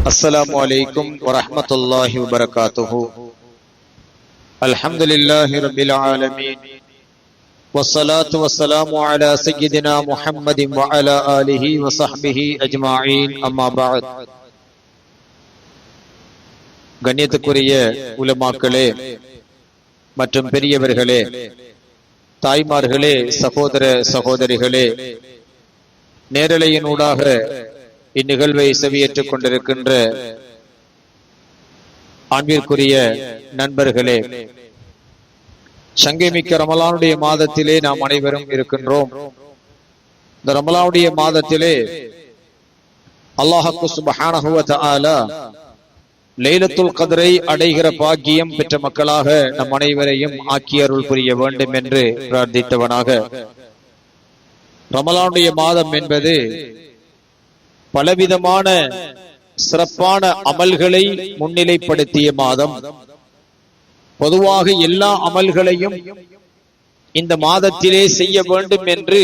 السلام عليكم ورحمة الله وبركاته. الحمد لله رب العالمين والصلاة والسلام على سيدنا محمد وعلى آله وصحبه أجمعين. أما بعد. கண்ணியத்துக்குரிய உலமாக்களே மற்றும் பெரியவர்களே, தாய்மார்களே, சகோதர சகோதரிகளே, நேரலையினூடாக இந்நிகழ்வை செவியேற்றுக் கொண்டிருக்கின்ற அன்பிற்குரிய நண்பர்களே, சங்கைமிக்க ரமலானுடைய மாதத்திலே நாம் அனைவரும் இருக்கின்றோம். இந்த ரமலானுடைய மாதத்திலே அல்லாஹ் சுப்ஹானஹு வ தஆலா லைலத்துல் கத்ரை அடைகிற பாக்கியம் பெற்ற மக்களாக நம் அனைவரையும் ஆக்கி அருள் புரிய வேண்டும் என்று பிரார்த்தித்தவனாக, ரமலானுடைய மாதம் என்பது பலவிதமான சிறப்பான அமல்களை முன்னிலைப்படுத்திய மாதம். பொதுவாக எல்லா அமல்களையும் இந்த மாதத்திலே செய்ய வேண்டும் என்று,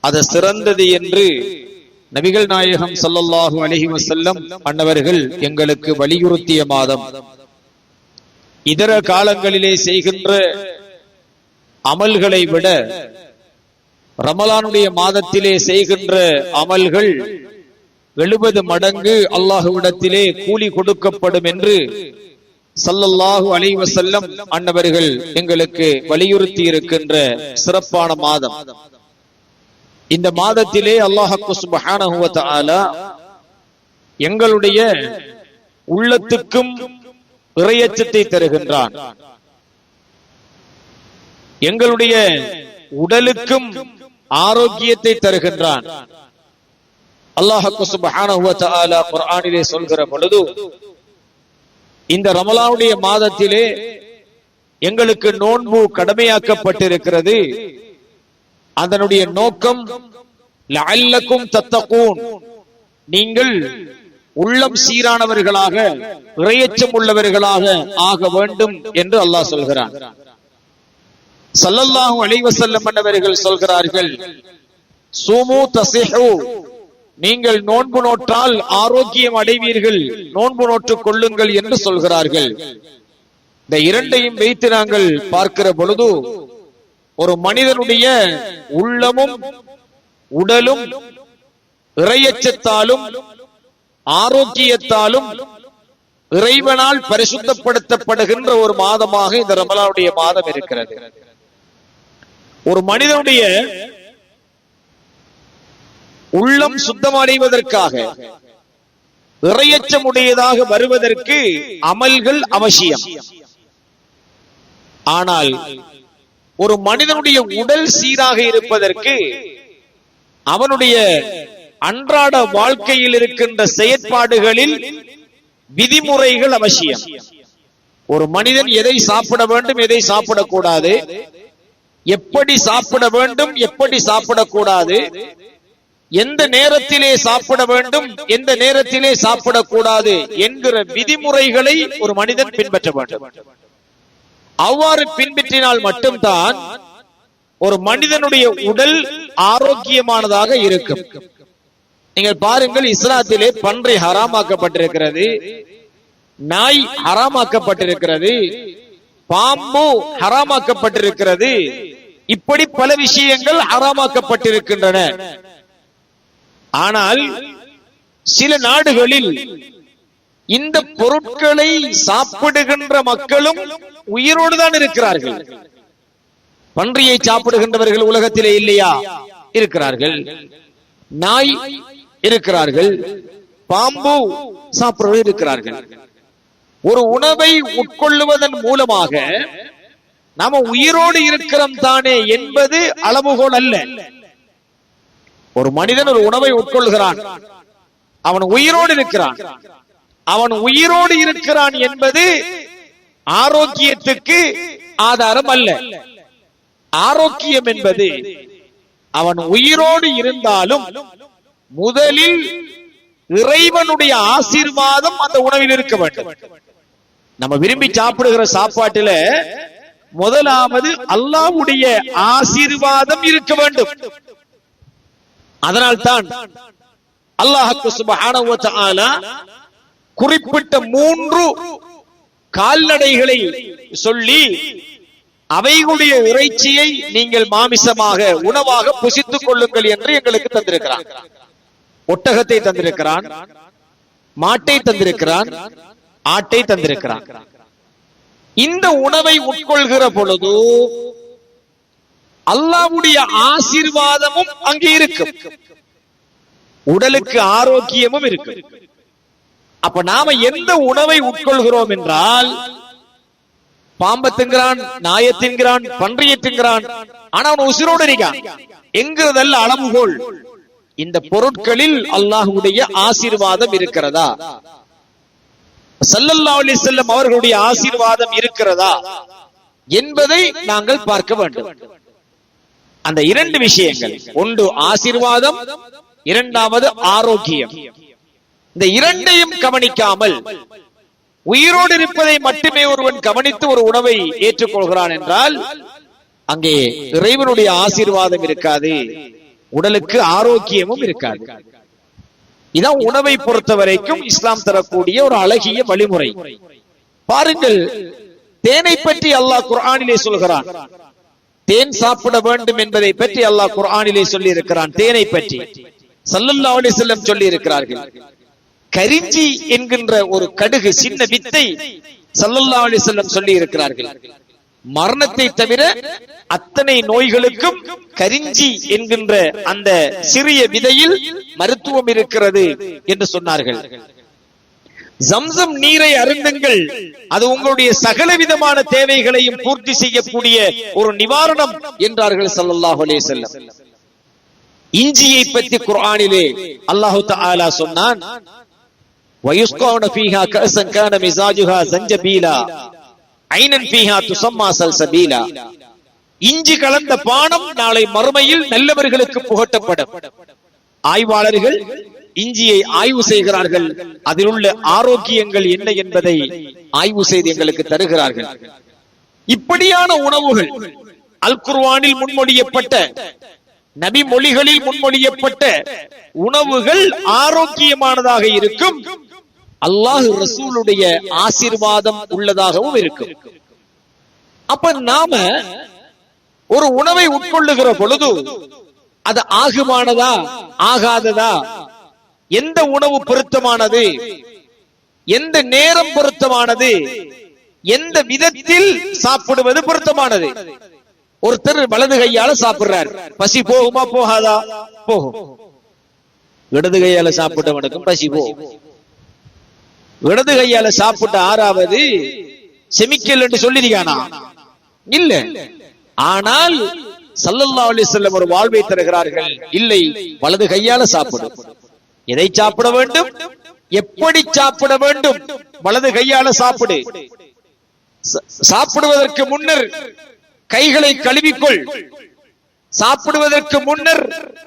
அது சிறந்தது என்று நபிகள் நாயகம் ஸல்லல்லாஹு அலைஹி வஸல்லம் அன்னவர்கள் எங்களுக்கு வலியுறுத்திய மாதம். இதர காலங்களிலே செய்கின்ற அமல்களை விட ரமலானுடைய மாதத்திலே செய்கின்ற அமல்கள் 70 மடங்கு அல்லாஹ்விடத்திலே கூலி கொடுக்கப்படும் என்று ஸல்லல்லாஹு அலைஹி வஸல்லம் அன்னவர்கள் எங்களுக்கு வலியுறுத்தி இருக்கின்ற சிறப்பான மாதம். இந்த மாதத்திலே அல்லாஹ் சுப்ஹானஹு வ தஆலா எங்களுடைய உள்ளத்துக்கும் இறையச்சத்தை தருகின்றான், எங்களுடைய உடலுக்கும் ஆரோக்கியத்தை தருகின்றான். அல்லாஹ் சுப்ஹானஹு வ தஆலா குர்ஆனிலே சொல்கிற பொழுது, இந்த ரமலானுடைய மாதத்திலே எங்களுக்கு நோன்பு கடமையாக்கப்பட்டிருக்கிறது. அதனுடைய நோக்கம் லஅல்லக்கும் தத்தகூன், நீங்கள் உள்ளம் சீரானவர்களாக, இறையச்சம் உள்ளவர்களாக ஆக வேண்டும் என்று அல்லாஹ் சொல்கிறான். ஸல்லல்லாஹு அலைஹி வஸல்லம் அவர்கள் சொல்கிறார்கள், சூமு தஸிஹு, நீங்கள் நோன்பு நோற்றால் ஆரோக்கியம் அடைவீர்கள், நோன்பு நோற்றுக் கொள்ளுங்கள் என்று சொல்கிறார்கள். இந்த இரண்டையும் வைத்து நாங்கள் பார்க்கிற பொழுது, ஒரு மனிதனுடைய உள்ளமும் உடலும் இறையச்சத்தாலும் ஆரோக்கியத்தாலும் இறைவனால் பரிசுத்தப்படுத்தப்படுகின்ற ஒரு மாதமாக இந்த ரமலானுடைய மாதம் இருக்கிறது. ஒரு மனிதனுடைய உள்ளம் சுத்தமடைவதற்காக, இறையச்சமுடையதாக வருவதற்கு அமல்கள் அவசியம். ஆனால் ஒரு மனிதனுடைய உடல் சீராக இருப்பதற்கு அவனுடைய அன்றாட வாழ்க்கையில் இருக்கின்ற செயற்பாடுகளில் விதிமுறைகள் அவசியம். ஒரு மனிதன் எதை சாப்பிட வேண்டும், எதை சாப்பிடக்கூடாது, எப்படி சாப்பிட வேண்டும், எப்படி சாப்பிடக்கூடாது, எந்த நேரத்திலே சாப்பிட வேண்டும், எந்த நேரத்திலே சாப்பிடக்கூடாது என்கிற விதிமுறைகளை ஒரு மனிதன் பின்பற்ற வேண்டும். அவ்வாறு பின்பற்றினால் மட்டும்தான் ஒரு மனிதனுடைய உடல் ஆரோக்கியமானதாக இருக்கும். நீங்கள் பாருங்கள், இஸ்லாத்திலே பன்றி ஹராமாக்கப்பட்டிருக்கிறது, நாய் ஹராமாக்கப்பட்டிருக்கிறது, பாம்பு ஹராமாக்கப்பட்டிருக்கிறது, இப்படி பல விஷயங்கள் ஹராமாக்கப்பட்டிருக்கின்றன. ஆனால் சில நாடுகளில் இந்த பொருட்களை சாப்பிடுகின்ற மக்களும் உயிரோடு தான் இருக்கிறார்கள். பன்றியை சாப்பிடுகின்றவர்கள் உலகத்திலே இல்லையா? இருக்கிறார்கள். நாய் இருக்கிறார்கள், பாம்பு சாப்பிடுவர்கள் இருக்கிறார்கள். ஒரு உணவை உட்கொள்ளுவதன் மூலமாக நாம உயிரோடு இருக்கிறோம் தானே என்பது அளவுகோல் அல்ல. ஒரு மனிதன் ஒரு உணவை உட்கொள்கிறான், அவன் உயிரோடு இருக்கிறான். அவன் உயிரோடு இருக்கிறான் என்பது ஆரோக்கியத்துக்கு ஆதாரம் அல்ல. ஆரோக்கியம் என்பது அவன் உயிரோடு இருந்தாலும் முதலில் இறைவனுடைய ஆசீர்வாதம் அந்த உணவில் இருக்க வேண்டும். நம்ம விரும்பி சாப்பிடுகிற சாப்பாட்டுல முதலாவது அல்லாஹ்வுடைய ஆசீர்வாதம் இருக்க வேண்டும். அதனால்தான் அல்லாஹ் சுப்ஹானஹு வ தஆலா குறிப்பிட்ட 3 கால்நடைகளை சொல்லி அவைகளுடைய இறைச்சியை நீங்கள் மாமிசமாக உணவாக புசித்துக் கொள்ளுங்கள் என்று எங்களுக்கு தந்திருக்கிறான். ஒட்டகத்தை தந்திருக்கிறான், மாட்டை தந்திருக்கிறான், ஆட்டை தந்திருக்கிறான். இந்த உணவை உட்கொள்கிற பொழுது அல்லாஹ்வுடைய ஆசீர்வாதமும் அங்கே இருக்கும், உடலுக்கு ஆரோக்கியமும் இருக்கு. அப்ப நாம எந்த உணவை உட்கொள்கிறோம் என்றால், பாம்பை திங்கிறான், நாயை திங்கிறான், பன்றியை திங்கிறான், ஆனா அவன் உசிரோடு இருக்கான் என்கிறதல்ல அளவுகோல். இந்த பொருட்களில் அல்லாஹ்வுடைய ஆசீர்வாதம் இருக்கிறதா, ஸல்லல்லாஹு அலைஹி வஸல்லம் அவர்களுடைய ஆசீர்வாதம் இருக்கிறதா என்பதை நாங்கள் பார்க்க வேண்டும். அந்த 2 விஷயங்கள், ஒன்று ஆசீர்வாதம், இரண்டாவது ஆரோக்கியம். இந்த 2ஐயும் கவனிக்காமல் உயிரோடு இருப்பதை மட்டுமே ஒருவன் கவனித்து ஒரு உணவை ஏற்றுக்கொள்கிறான் என்றால் அங்கே இறைவனுடைய ஆசீர்வாதம் இருக்காது, உடலுக்கு ஆரோக்கியமும் இருக்காது. இதான் உணவை பொறுத்த வரைக்கும் இஸ்லாம் தரக்கூடிய ஒரு அழகிய வழிமுறை. பாருங்கள், தேனை பற்றி அல்லாஹ் குர்ஆனிலே சொல்கிறான். தேன் சாப்பிட வேண்டும் என்பதை பற்றி அல்லாஹ் குர்ஆனிலே சொல்லி இருக்கிறான். தேனை பற்றி ஸல்லல்லாஹு அலைஹி வஸல்லம் சொல்லி இருக்கிறார்கள். கரிஞ்சி என்கின்ற ஒரு கடுகு, சின்ன வித்தை ஸல்லல்லாஹு அலைஹி வஸல்லம் சொல்லி இருக்கிறார்கள். மரணத்தை தவிர அத்தனை நோய்களுக்கும் கரிஞ்சி என்கின்ற அந்த சிறிய விதையில் மருத்துவம் இருக்கிறது என்று சொன்னார்கள். ஜம்சம் நீரை அருந்துங்கள், அது உங்களுடைய சகல விதமான தேவைகளையும் பூர்த்தி செய்யக்கூடிய ஒரு நிவாரணம் என்றார்கள் ஸல்லல்லாஹு அலைஹி வஸல்லம். இஞ்சியை பற்றி குர்ஆனிலே அல்லாஹ் தஆலா சொன்னான், وَيُسْقَوْنَ فِيهَا كَأْسًا كَانَ مِزَاجُهَا زَنْجَبِيلًا عَيْنًا فِيهَا تُسَمَّى سَلْسَبِيلًا. இஞ்சி கலந்த பானம் நாளை மறுமையில் நல்லவர்களுக்கு புகட்டப்படும். ஆய்வாளர்கள் இஞ்சியை ஆய்வு செய்கிறார்கள், அதில் உள்ள ஆரோக்கியங்கள் என்ன என்பதை ஆய்வு செய்து எங்களுக்கு தருகிறார்கள். இப்படியான உணவுகள் அல் குர்ஆனில் முன்மொழியப்பட்ட, நபி மொழிகளில் முன்மொழியப்பட்ட உணவுகள் ஆரோக்கியமானதாக இருக்கும், அல்லாஹ் ரசூலுடைய ஆசீர்வாதம் உள்ளதாகவும் இருக்கும். அப்ப நாம ஒரு உணவை உட்கொள்ளுகிற பொழுது அது ஆகுமானதா ஆகாததா, எந்த உணவு பொருத்தமானது, எந்த நேரம் பொருத்தமானது, எந்த விதத்தில் சாப்பிடுவது பொருத்தமானது. ஒருத்தர் வலது கையால சாப்பிடுறார், பசி போகுமா போகாதா? போகும். இடது கையால சாப்பிட்டவனுக்கும் பசி போகும். இடது கையால சாப்பிட்ட 6வது செமிக்கல் என்று சொல்லிருக்கானா? இல்ல. ஆனால் ஸல்லல்லாஹு அலைஹி வஸல்லம் ஒரு வாழ்வை தருகிறார்கள், இல்லை, வலது கையால சாப்பிடும். எதை சாப்பிட வேண்டும், எப்படி சாப்பிட வேண்டும்? வலது கையால சாப்பிடு. சாப்பிடுவதற்கு முன்னர் கைகளை கழுவிக்கொள். சாப்பிடுவதற்கு முன்னர்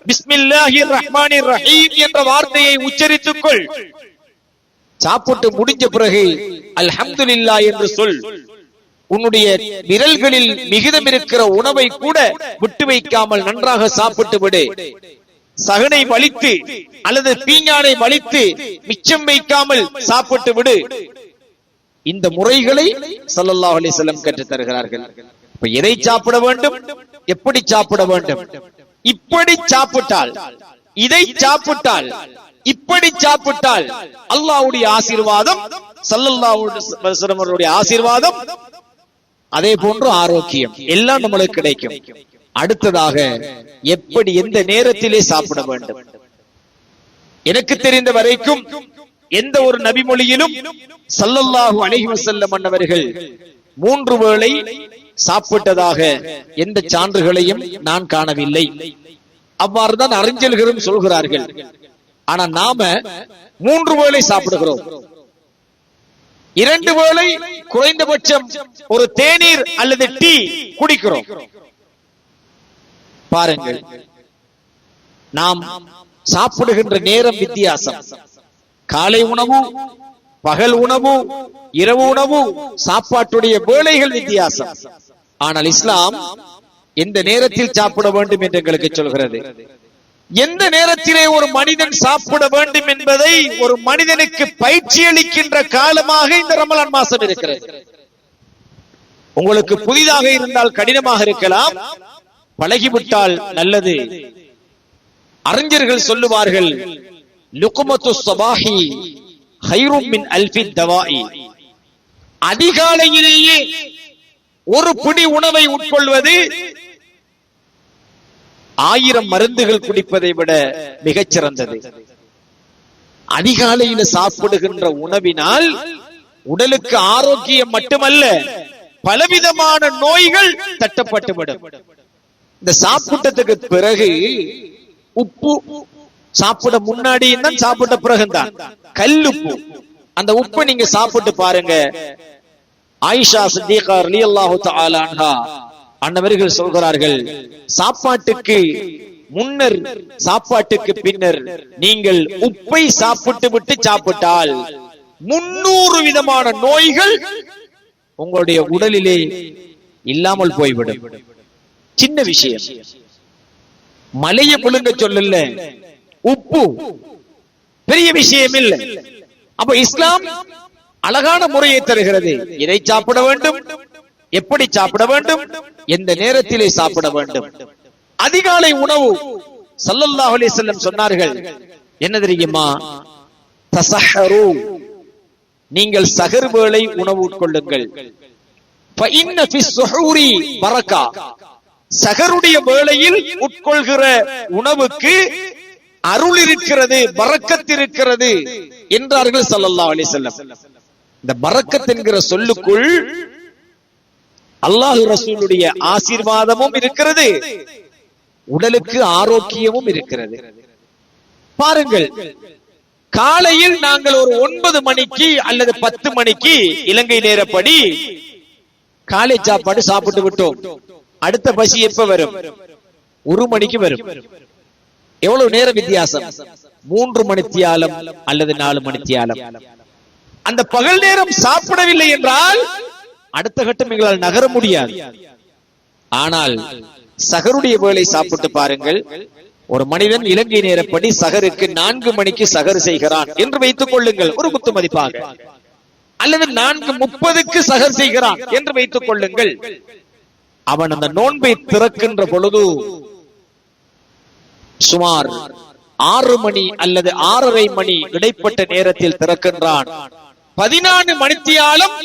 பிஸ்மில்லாஹிர் ரஹ்மானிர் ரஹீம் என்ற வார்த்தையை உச்சரித்துக் கொள். சாப்பிட்டு முடிஞ்ச பிறகு அல்ஹம்துலில்லாஹ் என்று சொல். உன்னுடைய விரல்களில் மிகுதம் இருக்கிற உணவை கூட விட்டு வைக்காமல் நன்றாக சாப்பிட்டு விடு. சகனை வலித்து அல்லது பீஞானை வலித்து மிச்சம் வைக்காமல் சாப்பிட்டு விடு. இந்த முறைகளை ஸல்லல்லாஹு அலைஹி வஸல்லம் கற்றுத் தருகிறார்கள். எதை சாப்பிட வேண்டும், எப்படி சாப்பிட வேண்டும்? இப்படி சாப்பிட்டால், இதை சாப்பிட்டால், இப்படி சாப்பிட்டால் அல்லாஹ்வுடைய ஆசீர்வாதம், ஸல்லல்லாஹு அலைஹி வஸல்லம் ஆசீர்வாதம், அதே போன்று ஆரோக்கியம் எல்லாம் நம்மளுக்கு கிடைக்கும். அடுத்ததாக எப்படி, எந்த நேரத்திலே சாப்பிட வேண்டும்? எனக்கு தெரிந்த வரைக்கும் எந்த ஒரு நபி மொழியிலும் ஸல்லல்லாஹு அலைஹி வஸல்லம் அவர்கள் 3 வேளை சாப்பிட்டதாக எந்த சான்றுகளையும் நான் காணவில்லை. அவ்வாறுதான் அறிஞர்களும் சொல்கிறார்கள். ஆனா நாம 3 வேளை சாப்பிடுகிறோம். 2 வேளை குறைந்தபட்சம் ஒரு தேநீர் அல்லது டீ குடிக்கிறோம். பாருங்கள், நாம் சாப்பிடுகின்ற நேரம் வித்தியாசம். காலை உணவு, பகல் உணவு, இரவு உணவு, சாப்பாட்டுடைய வேளைகள் வித்தியாசம். ஆனால் இஸ்லாம் எந்த நேரத்தில் சாப்பிட வேண்டும் என்று எங்களுக்கு சொல்கிறது. எந்த நேரத்திலே ஒரு மனிதன் சாப்பிட வேண்டும் என்பதை ஒரு மனிதனுக்கு பயிற்சி அளிக்கின்ற காலமாக இந்த ரமலான் மாசம் இருக்கிறது. உங்களுக்கு புதிதாக இருந்தால் கடினமாக இருக்கலாம், பழகிவிட்டால் நல்லது. அறிஞர்கள் சொல்லுவார்கள், லுக்மத்து ஸபாஹி கைரும் மின் அல்ஃபி தவாஇ. அதிகாலையிலேயே ஒரு பிடி உணவை உட்கொள்வது 1000 மருந்துகள் குடிப்பதை விட மிகச் சிறந்தது. அதிகாலையில் சாப்பிடுகின்ற உணவினால் உடலுக்கு ஆரோக்கியம் மட்டுமல்ல, பலவிதமான நோய்கள் தட்டப்பட்டுவிடும். இந்த சாப்பிட்டதுக்கு பிறகு உப்பு சாப்பிட முன்னாடி தான் சாப்பிட்ட பிறகுதான் கல்லுப்பு, அந்த உப்பை நீங்க சாப்பிட்டு பாருங்க. ஆயிஷா சித்திகா ரலியல்லாஹு தஆலா அன்ஹா அன்னவர்கள் சொல்கிறார்கள், சாப்பாட்டுக்கு முன்னர் சாப்பாட்டுக்கு பின்னர் நீங்கள் உப்பை சாப்பிட்டு விட்டு சாப்பிட்டால் 300 விதமான நோய்கள் உங்களுடைய உடலிலே இல்லாமல் போய்விடும். சின்ன விஷயம், மலையை புழுங்க சொல்லல, உப்பு பெரிய விஷயம் இல்லை. அப்ப இஸ்லாம் அழகான முறையை தருகிறது. இதை சாப்பிட வேண்டும், எப்படி சாப்பிட வேண்டும், எந்த நேரத்திலே சாப்பிட வேண்டும். அதிகாலை உணவு ஸல்லல்லாஹு அலைஹி வஸல்லம் சொன்னார்கள், என்ன தெரியுமா? தஸஹரு, நீங்கள் சஹர் வேளை உணவு உட்கொள்ளுங்கள். ஃபஇன்ன ஃபிஸ் ஸுஹூரி பரக்கா, சஹருடைய வேளையில் உட்கொள்கிற உணவுக்கு அருள் இருக்கிறது, பரக்கத் இருக்கிறது என்றார்கள் ஸல்லல்லாஹு அலைஹி வஸல்லம். இந்த பரக்கத் என்கிற சொல்லுக்குள் அல்லாஹ் ரசூலுடைய ஆசீர்வாதமும் இருக்கிறது, உடலுக்கு ஆரோக்கியமும் இருக்கிறது. பாருங்கள், காலையில் நாங்கள் ஒரு 9 மணிக்கு அல்லது 10 மணிக்கு இலங்கை நேரப்படி காலை சாப்பாடு சாப்பிட்டு விட்டோம். அடுத்த பசி எப்ப வரும்? 1 மணிக்கு வரும். எவ்வளவு நேர வித்தியாசம்? 3 மணித்தியாலம் அல்லது 4 மணித்தியாலம். அந்த பகல் நேரம் சாப்பிடவில்லை என்றால் அடுத்த கட்டம் எங்களால் நகர முடியாது. ஆனால் சஹருடைய வேளை சாப்பிட்டு பாருங்கள். ஒரு மனிதன் இலங்கை நேரப்படி சஹருக்கு 4 மணிக்கு சஹர் செய்கிறான் என்று வைத்துக் கொள்ளுங்கள், ஒரு குத்து மதிப்பாக, அல்லது 4:30க்கு சஹர் செய்கிறான் என்று வைத்துக் கொள்ளுங்கள். அவன் அந்த நோன்பை திறக்கின்ற பொழுது சுமார் 6 மணி அல்லது 6:30 மணி இடைப்பட்ட நேரத்தில் திறக்கின்றான். 14 மணித்தியாலம்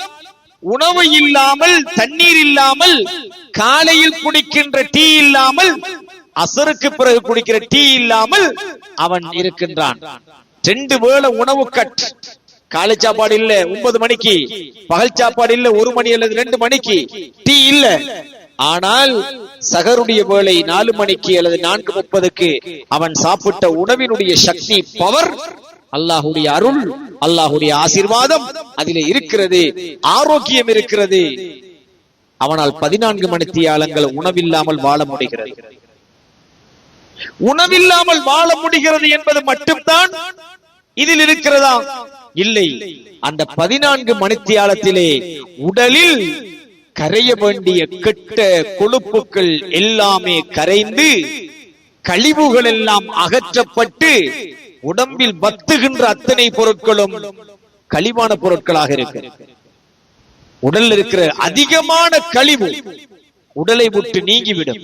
உணவு இல்லாமல், தண்ணீர் இல்லாமல், காலையில் குடிக்கின்ற டீ இல்லாமல், அசருக்கு பிறகு குடிக்கிற டீ இல்லாமல் அவன் இருக்கின்றான். 2 வேளை உணவு கட். காலை சாப்பாடு இல்ல 9 மணிக்கு, பகல் சாப்பாடு இல்ல 1 மணி அல்லது 2 மணிக்கு, டீ இல்ல. ஆனால் சஹருடைய வேளை 4 மணிக்கு அல்லது 4:30க்கு அவன் சாப்பிட்ட உணவினுடைய சக்தி, பவர், அல்லாஹுடைய அருள், அல்லாஹுடைய ஆசீர்வாதம் அதிலே இருக்கிறது, ஆரோக்கியம் இருக்கிறது. அவனால் 14 மணித்தியாலங்கள் உணவில்லாமல் வாழ முடிகிறது. உணவில்லாமல் வாழ முடிகிறது என்பது மட்டும்தான் இதில் இருக்கிறதா? இல்லை. அந்த 14 மணித்தியாலத்திலே உடலில் கரைய வேண்டிய கெட்ட கொழுப்புகள் எல்லாமே கரைந்து, கழிவுகள் எல்லாம் அகற்றப்பட்டு, உடம்பில் பத்துகின்ற அத்தனை பொருட்களும் கழிவான பொருட்களாக இருக்கு. உடல் இருக்கிற அதிகமான கழிவு உடலை விட்டு நீங்கிவிடும்.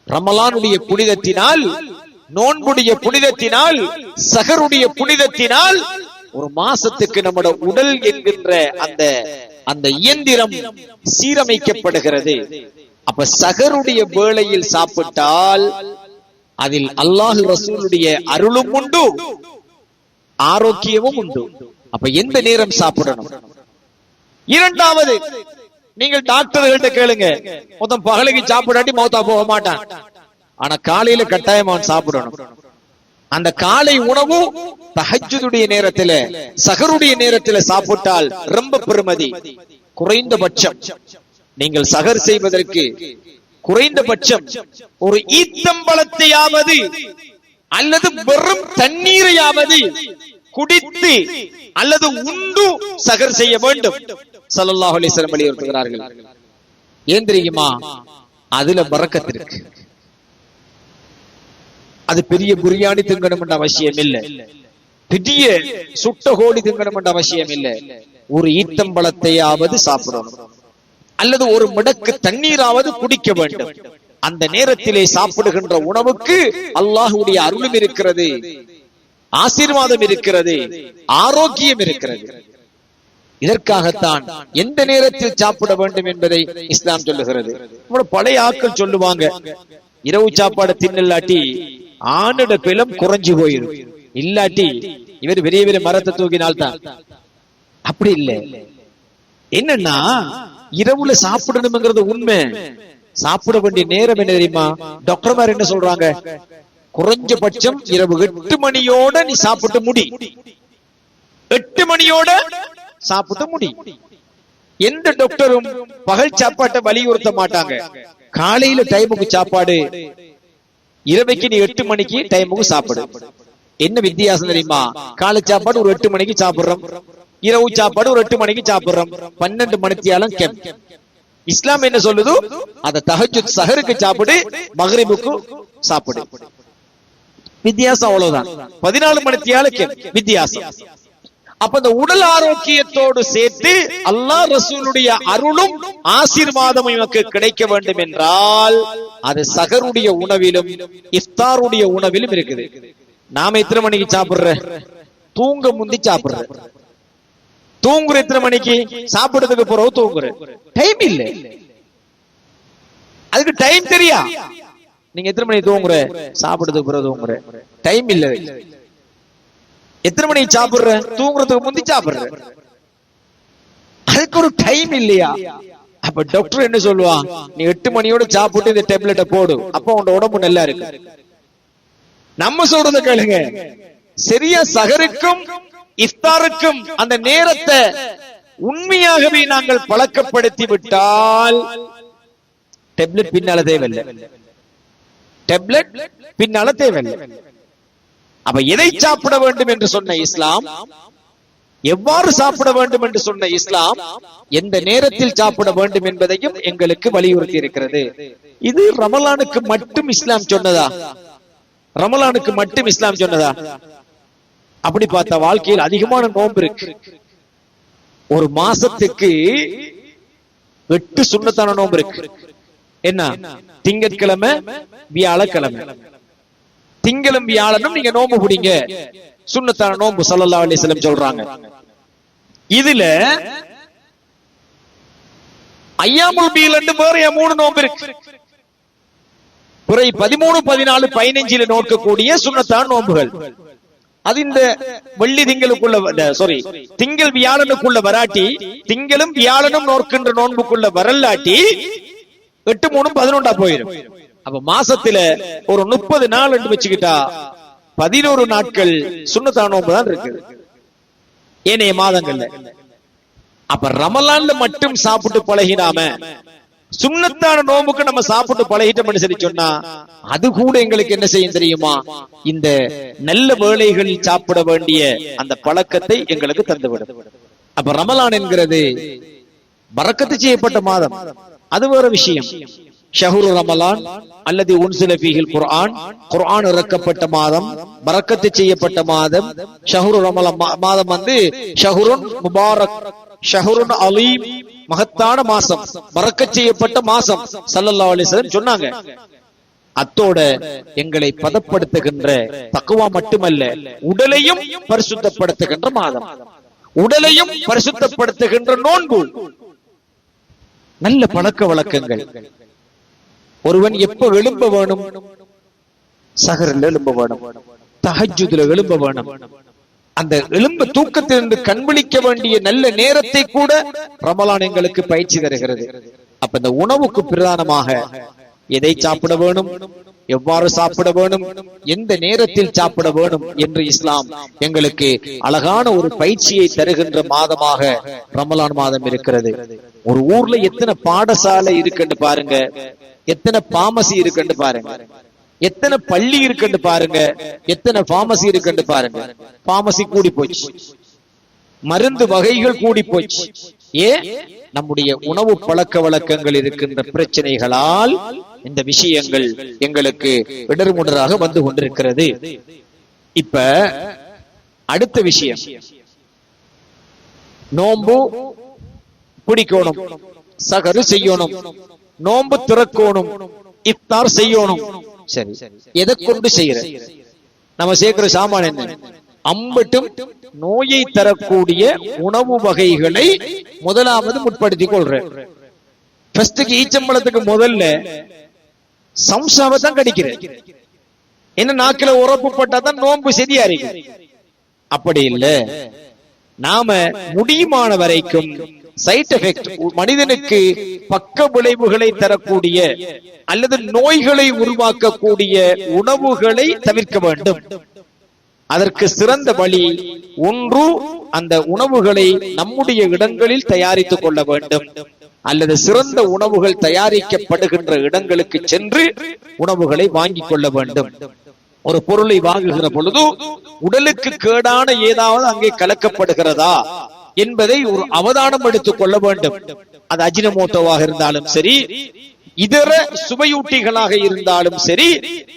ரமலானுடைய புனிதத்தினால், நோன்புடைய புனிதத்தினால், சஹருடைய புனிதத்தினால் ஒரு மாசத்துக்கு நம்முடைய உடல் என்கின்ற அந்த இயந்திரம் சீரமைக்கப்படுகிறது. அப்ப சஹருடைய வேளையில் சாப்பிட்டால் அதில் அல்லாஹ் ரசூலுடைய அருளும் உண்டு, ஆரோக்கியமும் உண்டு. அப்ப எந்த நேரம் சாப்பிடணும்? இரண்டாவது, நீங்கள் டாக்டர்கள்ட்ட கேளுங்க, மொத்தம் பகலுக்கு சாப்பிடாட்டி மௌத்தா போக மாட்டான், ஆனா காலையில கட்டாயம் அவன் சாப்பிடணும். அந்த காலை உணவு தஹஜ்ஜுடைய நேரத்துல, சஹருடைய நேரத்துல சாப்பிட்டால் ரொம்ப பெருமதி. குறைந்தபட்சம் நீங்கள் சஹர் செய்வதற்கு குறைந்தபட்சம் ஒரு ஈத்தம்பழத்தையாவது அல்லது வெறும் தண்ணீரையாவது குடித்து அல்லது உண்டு சஹர் செய்ய வேண்டும். ஸல்லல்லாஹு அலைஹி வஸல்லம் வலியுறுத்துகிறார்கள். ஏன் தெரியுமா? அதுல பரக்கத் இருக்கு. அது பெரிய பிரியாணி திங்கணும் என்ற அவசியம் இல்லை, பெரிய சுட்ட கோழி திங்கணும் என்ற அவசியம் இல்லை. ஒரு ஈத்தம்பழத்தையாவது சாப்பிடணும், அல்லது ஒரு முடக்கு தண்ணீராவது குடிக்க வேண்டும். அந்த நேரத்திலே சாப்பிடுகின்ற உணவுக்கு அல்லாஹ்வுடைய அருளும் இருக்கிறது, ஆசீர்வாதம் இருக்கிறது, ஆரோக்கியம் இருக்கிறது. இதற்காகத்தான் எந்த நேரத்தில் சாப்பிட வேண்டும் என்பதை இஸ்லாம் சொல்லுகிறது. பழைய ஆட்கள் சொல்லுவாங்க, இரவு சாப்பாடு தின்னலாட்டி ஆணிட பிலம் குறைஞ்சு போயிடும், இல்லாட்டி இவர் பெரிய பெரிய மரத்தை தூக்கினால்தான். அப்படி இல்லை. என்னன்னா இரவுல சாப்பிடணும்ங்கிறது உண்மை. சாப்பிட வேண்டிய நேரம் என்ன தெரியுமா? டாக்டர்மார் என்ன சொல்றாங்க? குறைஞ்சபட்சம் இரவு 8 மணியோட நீ சாப்பிட்டு முடி, 8 மணியோட சாப்பிட்டு முடி. எந்த டாக்டரும் பகல் சாப்பாட்டை வலியுறுத்த மாட்டாங்க. காலையில டைமுக்கு சாப்பாடு, இரவைக்கு நீ 8 மணிக்கு டைமுக்கு சாப்பிடு. என்ன வித்தியாசம் தெரியுமா? காலை சாப்பாடு ஒரு 8 மணிக்கு சாப்பிடுறோம், இரவு சாப்பாடு ஒரு 8 மணிக்கு சாப்பிடுறோம், 12 மணித்தியாலும் கேம். இஸ்லாம் என்ன சொல்லுது? அத தஹஜ்ஜுத் சஹருக்கு சாப்பிடு, மக்ரிபுக்கு சாப்பிடு. வித்தியாசம் அவ்வளவுதான், 14 மணித்தியால கேம் வித்தியாசம். அப்ப இந்த உடல் ஆரோக்கியத்தோடு சேர்த்து அல்லாஹ் ரசூலுடைய அருளும் ஆசீர்வாதமும் நமக்கு கிடைக்க வேண்டும் என்றால் அது சஹருடைய உணவிலும் இஃப்தாருடைய உணவிலும் இருக்குது. நாம எத்தனை மணிக்கு சாப்பிடுற? தூங்க முந்தி சாப்பிடுற. தூங்குற எத்தனை மணிக்கு? சாப்பிடுறதுக்கு பிறகு தூங்குற. டைம் இல்ல, அதுக்கு டைம் தெரியா. நீங்க எத்தனை மணிக்கு தூங்குற? சாப்பிடுறதுக்கு பிறகு தூங்குற. டைம் இல்ல. எத்தனை மணிக்கு சாப்பிடுற? தூங்குறதுக்கு முந்தி சாப்பிடுற. அதுக்கு ஒரு டைம் இல்லையா? அப்ப டாக்டர் என்ன சொல்லுவான்? நீ 8 மணியோட சாப்பிட்டு இந்த டேப்லெட்டை போடு, அப்ப உன்னோட உடம்பு நல்லா இருக்கு. நம்ம சொல்றத கேளுங்க, சரியா சஹருக்கும் இஃப்தாருக்கும் அந்த நேரத்தை உண்மையாகவே நாங்கள் பழக்கப்படுத்தி விட்டால் டேப்லெட் பின்னால தேவையில்லை, டேப்லெட் பின்னால தேவையில்லை. அப்ப எதை சாப்பிட வேண்டும் என்று சொன்ன இஸ்லாம், எவ்வாறு சாப்பிட வேண்டும் என்று சொன்ன இஸ்லாம், எந்த நேரத்தில் சாப்பிட வேண்டும் என்பதையும் எங்களுக்கு வலியுறுத்தி இருக்கிறது. இது ரமலானுக்கு மட்டும் இஸ்லாம் சொன்னதா? ரமலானுக்கு மட்டும் இஸ்லாம் சொன்னதா? அப்படி பார்த்தா வாழ்க்கையில் அதிகமான நோன்பு இருக்கு. ஒரு மாசத்துக்கு 8 சுன்னத்தான நோன்பு இருக்கு. என்ன? திங்கட்கிழமை, வியாழக்கிழமை. திங்களும் வியாழனும் நீங்க நோன்பு பிடிங்க, சுன்னத்தான நோன்பு ஸல்லல்லாஹு அலைஹி வஸல்லம் சொல்றாங்க. இதுல ஐயாமுல் பீல் என்று வேற 3 நோன்பு இருக்கு. பிறை 13, 14, 15 நோக்கக்கூடிய சுன்னத்தான நோன்புகள். அது இந்த வெள்ளி திங்களுக்குள்ள, சாரி, திங்கள் வியாழனுக்குள்ள வராட்டி, திங்களும் வியாழனும் நோக்கின்ற நோன்புக்குள்ள வரலாட்டி 8, 3, 11 போயிடும். அப்ப மாசத்துல ஒரு 30 நாள் என்று வச்சுக்கிட்டா 11 நாட்கள் சுன்னத்தான நோன்பு தான் இருக்கு ஏனைய மாதங்கள்ல. அப்ப ரமலான்ல மட்டும் சாப்பிட்டு பழகினாம சுன்னத்தான நோம்புக்கு நம்ம சாப்பிட்டு பழகிட்டோம்னு சொல்லி சொன்னா அது கூட எங்களுக்கு என்ன செய்யும் தெரியுமா? இந்த நல்ல வேளைகளில் சாப்பிட வேண்டிய அந்த பழக்கத்தை எங்களுக்கு தந்துவிடும். அப்ப ரமலான் என்கிறது பரக்கத்து செய்யப்பட்ட மாதம், அது வேற விஷயம். ஷஹ்ரு ரமலான் அல்லது உன்சில ஃபீஹில் குர்ஆன், குர்ஆன் இறக்கப்பட்ட மாதம், பரக்கத்து செய்யப்பட்ட மாதம். ஷஹ்ரு ரமலான் மாதம் வந்து ஷஹ்ருன் முபாரக், ஷஹ்ருன் அலீம், மகத்தான மாசம், பரக்கத் செய்யப்பட்ட மாசம் ஸல்லல்லாஹு அலைஹி வஸல்லம் சொன்னாங்க. அத்தோட எங்களை பதப்படுத்துகின்ற தக்வா மட்டுமல்ல, உடலையும் பரிசுத்தப்படுத்துகின்ற மாதம், உடலையும் பரிசுத்தப்படுத்துகின்ற நோன்பு. நல்ல பழக்க வழக்கங்கள். ஒருவன் எப்ப எழும்ப வேணும்? சஹர்ல எழும்ப வேணும், தஹஜ்ஜுதுல எழும்ப வேணும். அந்த எழும்ப தூக்கத்திலிருந்து கண்விழிக்க வேண்டிய நல்ல நேரத்தை கூட ரமலான் எங்களுக்கு பயிற்சி தருகிறது. அப்ப இந்த உணவுக்கு பிரதானமாக எதை சாப்பிட வேணும், எவ்வாறு சாப்பிட வேணும், எந்த நேரத்தில் சாப்பிட வேணும் என்று இஸ்லாம் எங்களுக்கு அழகான ஒரு பயிற்சியை தருகின்ற மாதமாக ரமலான் மாதம் இருக்கிறது. ஒரு ஊர்ல எத்தனை பாடசாலை இருக்குன்னு பாருங்க, எத்தனை பாமசி இருக்குன்னு பாருங்க, எத்தனை பள்ளி இருக்குன்னு பாருங்க, எத்தனை பார்மசி இருக்குன்னு பாருங்க. பார்மசி கூடி போச்சு, மருந்து வகைகள் கூடி போச்சு, நம்முடைய உணவு பழக்க வழக்கங்கள் இருக்கின்ற பிரச்சனைகளால் இந்த விஷயங்கள் எங்களுக்கு இடர்முடராக வந்து கொண்டிருக்கிறது. இப்ப அடுத்த விஷயம், நோன்பு பிடிக்கணும், சகரு செய்யணும், நோன்பு திறக்கணும், இஃப்தார் செய்யணும். சரி, எதை கொண்டு செய்யற? நம்ம சேர்க்கிற சாமான் என்ன? அம்பட்டும் நோயை தரக்கூடிய உணவு வகைகளை முதலாவது முற்படுத்திக் கொள்றேன். ஈச்சம்பளத்துக்கு முதல்ல சம்சாவை தான் கடிக்கிறேன். என்ன நாக்கில உறப்பு பட்டாதான் நோன்பு சரியா இருக்கு. அப்படி இல்ல, நாம முடியுமான வரைக்கும் சைட் எஃபெக்ட், மனிதனுக்கு பக்க விளைவுகளை தரக்கூடிய அல்லது நோய்களை உருவாக்கக்கூடிய உணவுகளை தவிர்க்க வேண்டும். அதற்கு சிறந்த வழி ஒன்று, அந்த உணவுகளை நம்முடைய இடங்களில் தயாரித்துக் கொள்ள வேண்டும், அல்லது சிறந்த உணவுகள் தயாரிக்கப்படுகின்ற இடங்களுக்கு சென்று உணவுகளை வாங்கிக் கொள்ள வேண்டும். ஒரு பொருளை வாங்குகிற பொழுது உடலுக்கு கேடான ஏதாவது அங்கே கலக்கப்படுகிறதா என்பதை ஒரு அவதானம் எடுத்துக் கொள்ள வேண்டும். அது அஜினமோட்டோவாக இருந்தாலும் சரி, இதர சுவையூட்டிகளாக இருந்தாலும் சரி,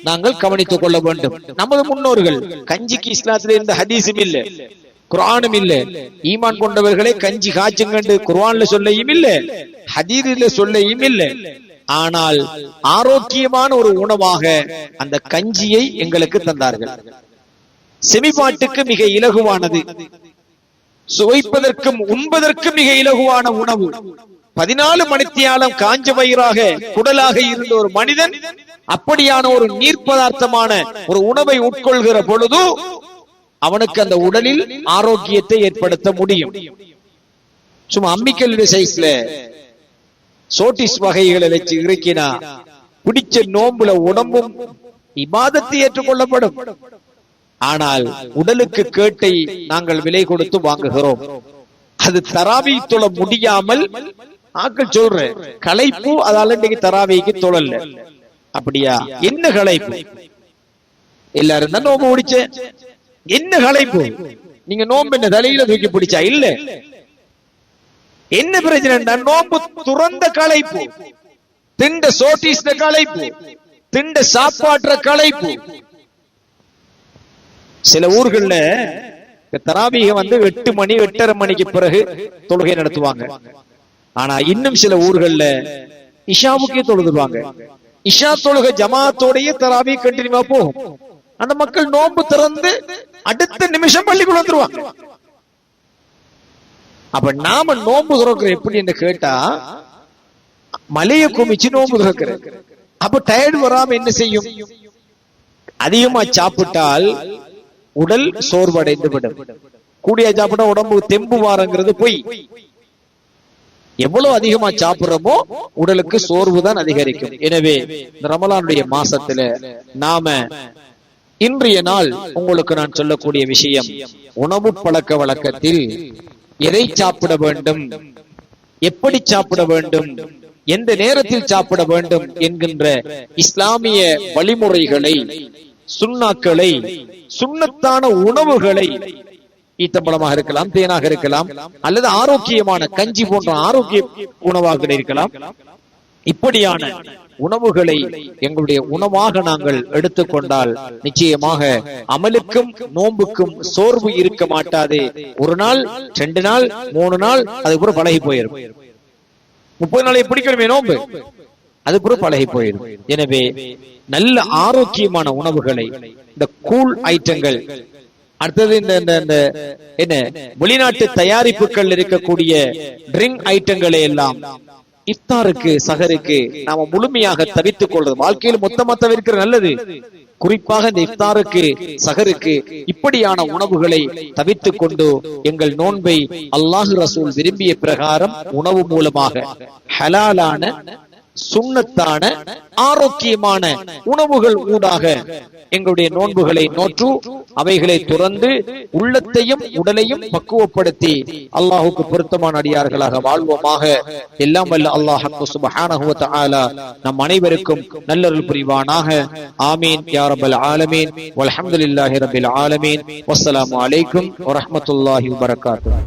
நாங்கள் கவனித்துக் கொள்ள வேண்டும். நமது முன்னோர்கள் கஞ்சிக்கு இஸ்லாத்தில இருந்த ஹதீஸும் இல்ல, குர்ஆனும் இல்ல. ஈமான் கொண்டவர்களை கஞ்சி காய்ச்சுங்கண்டு குர்ஆன்ல சொல்லையும் இல்ல, ஹதீஸில சொல்லையும் இல்ல. ஆனால் ஆரோக்கியமான ஒரு உணவாக அந்த கஞ்சியை எங்களுக்கு தந்தார்கள். செமிபாட்டுக்கு மிக இலகுவானது, சுவைப்பதற்கும் உண்பதற்கும் மிக இலகுவான உணவு. 14 மணித்தியாலம் காஞ்ச வயிறாக குடலாக இருந்த ஒரு மனிதன் அப்படியான ஒரு நீர் பதார்த்தமான ஒரு உணவை உட்கொள்கிற பொழுது அவனுக்கு அந்த உடலில் ஆரோக்கியத்தை ஏற்படுத்த முடியும். சும்மா அம்மிக்கல் சைஸ்ல சோட்டிஸ் வகைகளை வச்சு இறக்கினா பிடிச்ச நோம்புல உடம்பும் இபாதத்தை ஏற்றுக்கொள்ளப்படும். ஆனால் உடலுக்கு கேட்டை நாங்கள் விலை கொடுத்து வாங்குகிறோம். அது தராவி தொழ முடியாமல் ஆக்கள் சொல்ற களைப்பு, அதால இன்னைக்கு தராவிக்கு தொழல. அப்படியா? என்ன களைப்பு? எல்லாரும் தான் நோம்பு பிடிச்ச, என்ன களைப்பு? நீங்க நோம்பு என்ன தலையில தூக்கி பிடிச்சா? இல்ல. என்ன பிரச்சனை? நோம்பு துறந்த களைப்பு, திண்ட சோட்டிஸ் களைப்பு, திண்ட சாப்பாற்ற களைப்பு. சில ஊர்கள்ல தராவீக 8 மணி 8:30 மணிக்கு பிறகு தொழுகை நடத்துவாங்க. ஆனா இன்னும் சில ஊர்கள்ல இஷாவுக்கே தொழுதுவாங்க. இஷா தொழுகை ஜமாத்தோடைய தராவி கண்டினியூவா போகும். அந்த மக்கள் நோன்பு திறந்து அடுத்த நிமிஷம் பள்ளிக்குள்ள வந்துருவாங்க. அப்ப நாம நோன்பு துறக்கிற எப்படி என்று கேட்டா, மலைய குமிச்சு நோன்பு துறக்கிற. அப்ப டயர்டு வராம என்ன செய்யும்? அதிகமா சாப்பிட்டால் உடல் சோர்வடைந்து விடும். கூடிய சாப்பிட்டா உடம்பு தெம்பு வாரங்கிறது பொய். எவ்வளவு அதிகமா சாப்பிடுறோமோ உடலுக்கு சோர்வு தான் அதிகரிக்கும். எனவே இந்த ரமலானுடைய மாசத்துல நாம இன்றைய நாள் உங்களுக்கு நான் சொல்லக்கூடிய விஷயம், உணவு பழக்க வழக்கத்தில் எதை சாப்பிட வேண்டும், எப்படி சாப்பிட வேண்டும், எந்த நேரத்தில் சாப்பிட வேண்டும் என்கின்ற இஸ்லாமிய வழிமுறைகளை, சுன்னாக்களை, சுன்னத்தான உணவுகளை, ஈத்தம்பழமாக இருக்கலாம், தேனாக இருக்கலாம், அல்லது ஆரோக்கியமான கஞ்சி போன்ற ஆரோக்கிய உணவாக இருக்கலாம். இப்படியான உணவுகளை எங்களுடைய உணவாக நாங்கள் எடுத்துக்கொண்டால் நிச்சயமாக அமலுக்கும் நோன்புக்கும் சோர்வு இருக்க மாட்டாது. 1 நாள் 2 நாள் 3 நாள் அது கூட பழகி போயிடும். 30 நாளை பிடிக்கணுமே நோன்பு, அது கூட பழகி போயிடும். எனவே நல்ல ஆரோக்கியமான உணவுகளை, இந்த கூல் ஐட்டங்கள், அடுத்தது இந்த என்ன வெளிநாட்டு தயாரிப்புகள் இருக்கக்கூடிய ட்ரிங்க் ஐட்டங்களை எல்லாம் இஃப்தாருக்கு சஹருக்கு நாம முழுமையாக தவிர்த்துக் கொள்றது வாழ்க்கையில் மொத்தமா தவிர்க்கிற நல்லது. குறிப்பாக இந்த இஃப்தாருக்கு சஹருக்கு இப்படியான உணவுகளை தவிர்த்துக் கொண்டு எங்கள் நோன்பை அல்லாஹ் ரசூல் விரும்பிய பிரகாரம் உணவு மூலமாக ஹலாலான சுன்னத்தான ஆரோக்கியமான உணவுகள் ஊடாக எங்களுடைய நோன்புகளை நோற்று அவைகளை துறந்து உள்ளத்தையும் உடலையும் பக்குவப்படுத்தி அல்லாஹுக்கு பொருத்தமான அடியார்களாக வாழ்வோமாக. எல்லாம் வல்ல அல்லாஹ் சுப்ஹானஹு வ தஆலா நம் அனைவருக்கும் நல்லருள் புரிவானாக. ஆமீன் யா ரப்பல் ஆலமீன். வல்ஹம்துலில்லாஹி ரப்பில் ஆலமீன். வஸ்ஸலாமு அலைக்கும் வ ரஹ்மத்துல்லாஹி வ பரகாத்துஹு.